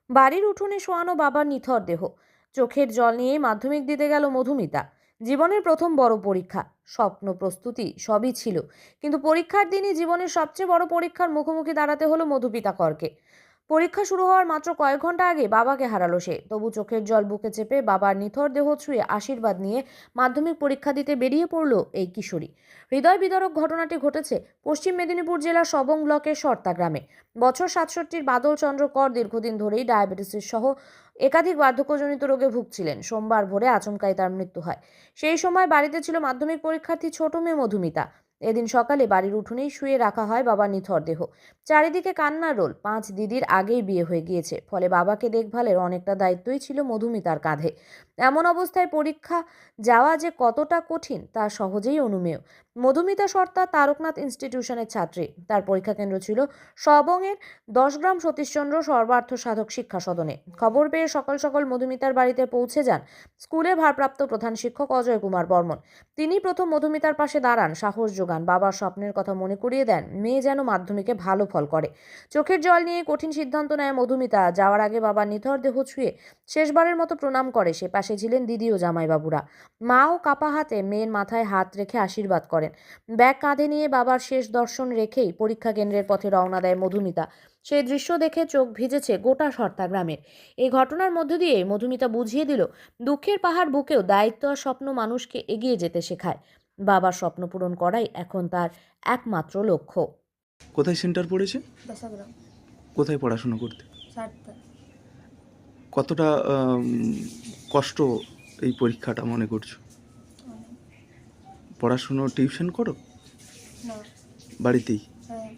বাড়ির উঠোনে শোয়ানো বাবার নিথর দেহ, চোখের জল নিয়ে মাধ্যমিক দিতে গেল মধুমিতা। জীবনের প্রথম বড় পরীক্ষা, স্বপ্ন প্রস্তুতি সবই ছিল, কিন্তু পরীক্ষার দিনই জীবনের সবচেয়ে বড় পরীক্ষার মুখোমুখি দাঁড়াতে হলো মধুপিতা করকে। পরীক্ষা শুরু হওয়ার মাত্র কয়েক ঘন্টা আগে বাবাকে হারালো সে, তবু চোখের জল বুকে চেপে বাবার নিথর দেহ ছুঁয়ে আশীর্বাদ নিয়ে মাধ্যমিক পরীক্ষা দিতে বেরিয়ে পড়ল এই কিশোরী। হৃদয় বিদারক ঘটনাটি ঘটেছে পশ্চিম মেদিনীপুর জেলার সবং ব্লকের সর্তা গ্রামে। বছর ৬৭-র বাদল চন্দ্র কর দীর্ঘদিন ধরেই ডায়াবেটিসের সহ একাধিক বার্ধক্যজনিত রোগে ভুগছিলেন। সোমবার ভোরে আচমকাই তার মৃত্যু হয়। সেই সময় বাড়িতে ছিল মাধ্যমিক পরীক্ষার্থী ছোট মেয়ে মধুমিতা। এদিন সকালে বাড়ির উঠোনেই শুয়ে রাখা হয় বাবার নিথর দেহ। চারিদিকে কান্নার রোল। ৫ দিদির আগেই বিয়ে হয়ে গিয়েছে, ফলে বাবাকে দেখভালের অনেকটা দায়িত্বই ছিল মধুমিতার কাঁধে। এমন অবস্থায় পরীক্ষা যাওয়া যে কতটা কঠিন তা সহজেই অনুমেয়। মধুমিতা সর্তা তারকনাথ ইনস্টিটিউশনের ছাত্রী। তার পরীক্ষা কেন্দ্র ছিল সবংয়ের ১০ গ্রাম সতীশচন্দ্র সর্বার্থ সাধক শিক্ষা সদনে। খবর পেয়ে সকাল সকাল মধুমিতার বাড়িতে পৌঁছে যান স্কুলের ভারপ্রাপ্ত প্রধান শিক্ষক অজয় কুমার বর্মন। তিনি প্রথম মধুমিতার পাশে দাঁড়ান, সাহস যোগান, বাবার স্বপ্নের কথা মনে করিয়ে দেন মেয়ে যেন মাধ্যমিকে ভালো ফল করে। চোখের জল নিয়ে কঠিন সিদ্ধান্ত নেয় মধুমিতা। যাওয়ার আগে বাবার নিথর দেহ ছুঁয়ে শেষবারের মতো প্রণাম করে সে। পাশে ছিলেন দিদি ও জামাইবাবুরা। মাও কাপা হাতে মেয়ের মাথায় হাত রেখে আশীর্বাদ করেন। ব্যাগ কাঁধে নিয়ে বাবার শেষ দর্শন রেখেই পরীক্ষা কেন্দ্রের পথে রওনা দেয় মধুমিতা। সেই দৃশ্য দেখে চোখ ভিজেছে গোটা সর্তা গ্রামের। এই ঘটনার মধ্য দিয়ে মধুমিতা বুঝিয়ে দিল, দুঃখের পাহাড় বুকেও দায়িত্ব আর স্বপ্ন মানুষকে এগিয়ে যেতে শেখায়। বাবার স্বপ্ন পূরণ করাই এখন তার একমাত্র লক্ষ্য। কোথায় সেন্টার পড়েছে? দশগ্রাম। কোথায় পড়াশোনা করতে? সাতটা। কতটা কষ্ট এই পরীক্ষাটা মনে করছো? অনেক। পড়াশুনো টিউশন করো? না। বাড়িতেই? হ্যাঁ।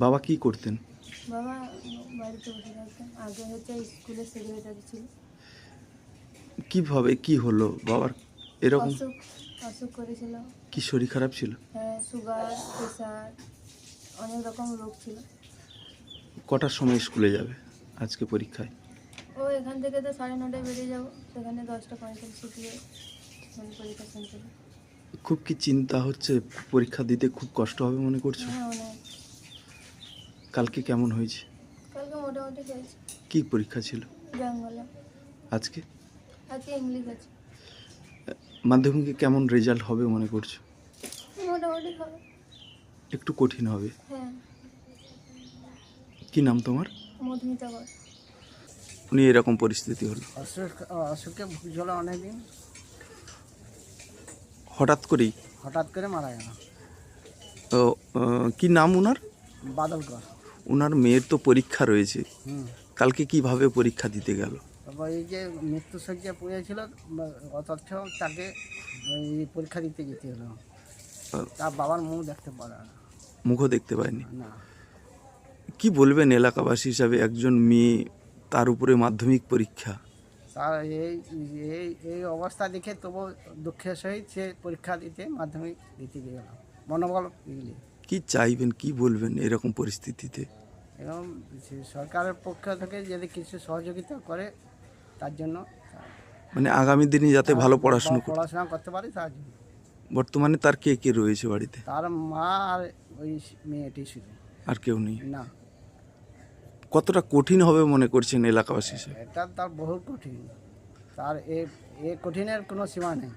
বাবা কি করতেন? বাবা বাড়িতে বসে থাকতেন। আগে হচ্ছে স্কুলের সেক্রেটারি ছিল। কিভাবে কি হলো বাবার এরকম? অসুখ করেছিল। কি শরীর খারাপ ছিল? হ্যাঁ, সুগার, প্রেশার, অনেক রকম রোগ ছিল। কটার সময় স্কুলে যাবে আজকে পরীক্ষায়? ও এখান থেকে তো 9:30টায় বেরিয়ে যাবো, সেখানে 10:45 গিয়ে পরীক্ষা সেন্টারে। খুব কি চিন্তা হচ্ছে? পরীক্ষা দিতে খুব কষ্ট হবে মনে করছো? হ্যাঁ, অনেক। কালকে কেমন হয়েছে? কালকে মোটামুটি হয়েছে। কি পরীক্ষা ছিল? বাংলা। আজকে আজকে ইংলিশ আছে। মাধ্যমিকে কেমন রেজাল্ট হবে মনে করছো? মোটামুটি হবে। একটু কঠিন হবে। হ্যাঁ। কি নাম তোমার? মধুমিতা কর। উনি এরকম পরিস্থিতি হলো অসুখে ভুগছিল অনেকদিন, হঠাৎ করেই? হঠাৎ করে মারা গেল। তো কি নাম ওনার? বাদল কর। ওনার মেয়ের তো পরীক্ষা রয়েছে, হুম। কালকে কিভাবে পরীক্ষা দিতে গেল? তারপর এই যে মৃত্যুশয্যা পড়েছিল, অথচ তাকে এই পরীক্ষা দিতে যেতে হলো। তার বাবার মুখ দেখতে পারে মুখও দেখতে পায়নি? না। কি বলবেন এলাকাবাসী হিসাবে, একজন মেয়ে তার উপরে মাধ্যমিক পরীক্ষা? তার এই এই এই অবস্থা দেখে তবু দুঃখের সহিত সে পরীক্ষা দিতে মাধ্যমিক দিতে গেল মনোবল এগুলি। কি চাইবেন, কি বলবেন এরকম পরিস্থিতিতে? এবং সরকারের পক্ষ থেকে যদি কিছু সহযোগিতা করে তার জন্য, মানে আগামী দিনে যাতে ভালো পড়াশোনা করতে পারে তার জন্য। বর্তমানে তার কে কে রয়েছে বাড়িতে? তার মা আর ওই মেয়েটি শুধু, আর কেউ নেই? না। কতটা কঠিন হবে মনে করছেন এলাকাবাসী হিসেবে? এটা তার বহু কঠিন। তার এ কঠিনের কোনো সীমা নেই।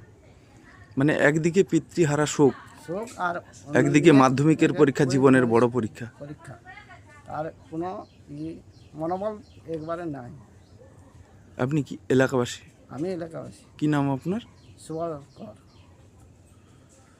মানে একদিকে পিতৃহারা শোক, শোক, আর একদিকে মাধ্যমিকের পরীক্ষা জীবনের বড় পরীক্ষা। তার কোনো মনোবল একবারে নাই। আপনি কি এলাকাবাসী? আমি এলাকাবাসী। কি নাম আপনার? সুবল কর।